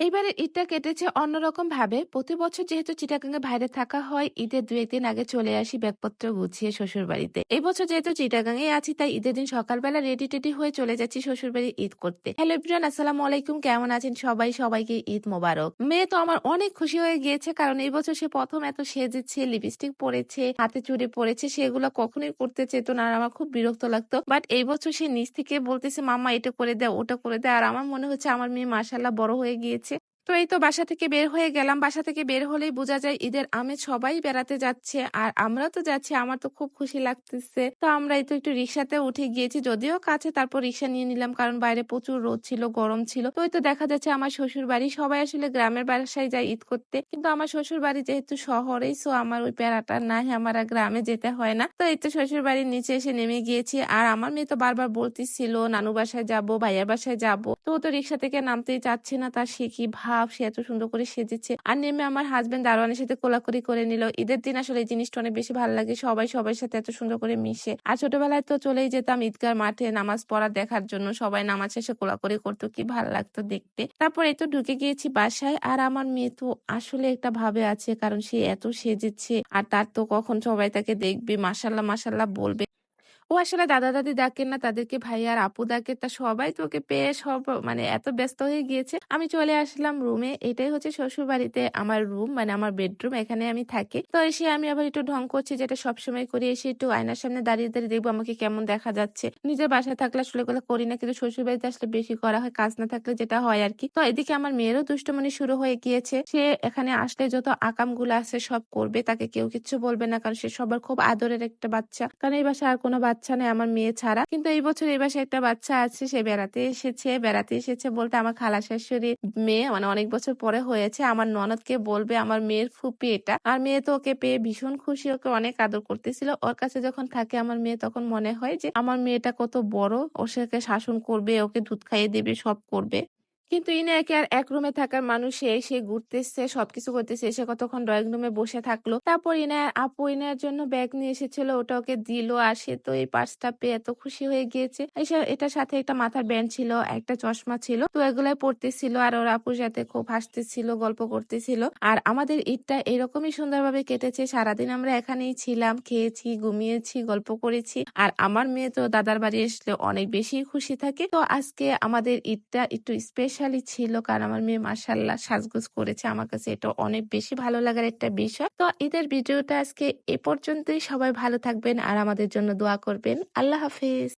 এইবারের ঈদটা কেটেছে অন্যরকম ভাবে। প্রতি বছর যেহেতু চিটাগাং এ বাইরে থাকা হয়, ঈদের ২-১ দিন আগে চলে আসি ব্যাগপত্র গুছিয়ে শ্বশুরবাড়িতে। এই বছর যেহেতু চিটাগাং এ আছি তাই ঈদের দিন সকালবেলা রেডি-টেডি হয়ে চলে যাচ্ছি শ্বশুরবাড়ি ঈদ করতে। হ্যালো এভরিওয়ান, আসসালামু আলাইকুম। কেমন আছেন সবাই? সবাইকে ঈদ মোবারক। মেয়ে তো আমার অনেক খুশি হয়ে গিয়েছে কারণ এই বছর সে ১ম এত সেজেছে, লিপস্টিক পরেছে, হাতে চুড়ি পরেছে। সেগুলো কখনোই করতে চেত না আর আমার খুব বিরক্ত লাগতো। বাট এই বছর সে নিজ থেকে বলতেছে, "মাম্মা এটা করে দাও, ওটা করে দাও।" আর আমার মনে হচ্ছে আমার মেয়ে মাশাআল্লাহ বড় হয়ে গিয়েছে। তো এই তো বাসা থেকে বের হয়ে গেলাম। বাসা থেকে বের হলেই বোঝা যায় ঈদের আমেজ, সবাই বেড়াতে যাচ্ছে। আর আমরাও তো যাচ্ছি। আমার তো খুব খুশি লাগতেছে। তো আমরা এই তো একটু রিক্সাতে উঠে গিয়েছি। যদিও কাছে, তারপর রিক্সা নিয়ে নিলাম কারণ বাইরে প্রচুর রোদ ছিল, গরম ছিল। তো ওই তো দেখা যাচ্ছে আমার শ্বশুরবাড়ি। সবাই আসলে গ্রামের বাসায় যায় ঈদ করতে। কিন্তু আমার শ্বশুরবাড়ি যেহেতু শহরেই, সো আমার ওই প্যারাটা নাই। আমার আর গ্রামে যেতে হয় না। তো এই তো শ্বশুরবাড়ির নিচে এসে নেমে গিয়েছি। আর আমার মেয়ে তো বারবার বলতেছিল নানু বাসায় যাবো, ভাইয়ার বাসায় যাবো। তো ও তো রিক্সা থেকে নামতেই চাচ্ছে না। তার সে কি ভাব, সে এত সুন্দর করে সেজেছে। আর নেমে আমার হাসব্যান্ড দারোয়ানের সাথে কোলাকুলি করে নিল। ঈদের দিন আসলে এই জিনিসটা অনেক বেশি ভালো লাগে। সবাই সবার সাথে এত সুন্দর করে মিশে। আর ছোটবেলায় তো চলেই যেতাম ঈদগাহ মাঠে নামাজ পড়া দেখার জন্য। সবাই নামাজ শেষে কোলাকুলি করতো, কি ভালো লাগতো দেখতে। তারপর এই তো ঢুকে গিয়েছি বাসায়। আর আমার মেয়ে তো আসলে একটা ভাবে আছে কারণ সে এত সেজেছে। আর তার তো কখন সবাই তাকে দেখবে, মাশাআল্লাহ মাশাআল্লাহ বলবে। ও আসলে দাদা-দাদি ডাকেন না, তাদেরকে ভাইয়া আর আপু ডাকে। তা সবাই তো ওকে পেয়ে মানে এত ব্যস্ত হয়ে গিয়েছে। আমি চলে আসলাম রুমে। এটাই হচ্ছে শ্বশুরবাড়িতে আমার রুম, মানে আমার বেডরুম। এখানে আমি থাকি। তো এসে আমি আবার একটু ঢং করছি, যেটা সবসময় করি। এসে একটু আয়নার সামনে দাঁড়িয়ে, দাঁড়িয়ে দেখবো আমাকে কেমন দেখা যাচ্ছে। নিজের বাসায় থাকলে আসলে এগুলো করি না। কিন্তু শ্বশুরবাড়িতে আসলে বেশি করা হয়। কাজ না থাকলে যেটা হয় আরকি। তো এদিকে আমার মেয়েরও দুষ্টুমনি শুরু হয়ে গিয়েছে। সে এখানে আসলে যত আকামগুলো আছে সব করবে। তাকে কেউ কিচ্ছু বলবে না। কারণ সে সবার খুব আদরের একটা বাচ্চা। কারণ এই বাসায় আর কোনো বাচ্চা নেই আমার মেয়ে ছাড়া। কিন্তু এই বছর এই বাসায় একটা বাচ্চা আছে, সে বেড়াতে এসেছে। বেড়াতে এসেছে বলতে আমার খালা শাশুড়ির মেয়ে, মানে অনেক বছর পরে হয়েছে। আমার ননদকে বলবে আমার মেয়ের ফুপি এটা। আর মেয়ে তো ওকে পেয়ে ভীষণ খুশি, ওকে অনেক আদর করতেছিল। ওর কাছে যখন থাকে আমার মেয়ে তখন মনে হয় যে আমার মেয়েটা কত বড়, ও সেকে শাসন করবে, ওকে দুধ খাইয়ে দেবে, সব করবে। কিন্তু ইনি একে আর এক রুমে থাকার মানুষ, সে ঘুরতেছে, সবকিছু করতেছে। এসে কতক্ষণ ড্রয়িং রুমে বসে থাকলো। তারপর ইনার আপু ইনার জন্য ব্যাগ নিয়ে এসেছিল, ওটা ওকে দিল। আর সে তো এই পার্সটা পেয়ে এত খুশি হয়ে গিয়েছে। এটার সাথে একটা মাথার ব্যান্ড ছিল, একটা চশমা ছিল। তো এগুলাই পড়তেছিল আর ওর আপুর সাথে খুব হাসতেছিল, গল্প করতেছিল। আর আমাদের ঈদটা এরকমই সুন্দরভাবে কেটেছে। সারাদিন আমরা এখানেই ছিলাম, খেয়েছি, ঘুমিয়েছি, গল্প করেছি। আর আমার মেয়ে তো দাদার বাড়ি আসলে অনেক বেশি খুশি থাকে। তো আজকে আমাদের ঈদটা একটু স্পেশালি ছিল কারণ আমার মেয়ে মাশাআল্লাহ সাজগোজ করেছে। আমার কাছে এটা অনেক বেশি ভালো লাগার একটা বিষয়। তো ঈদের ভিডিওটা আজকে এ পর্যন্তই। সবাই ভালো থাকবেন আর আমাদের জন্য দোয়া করবেন। আল্লাহ হাফেজ।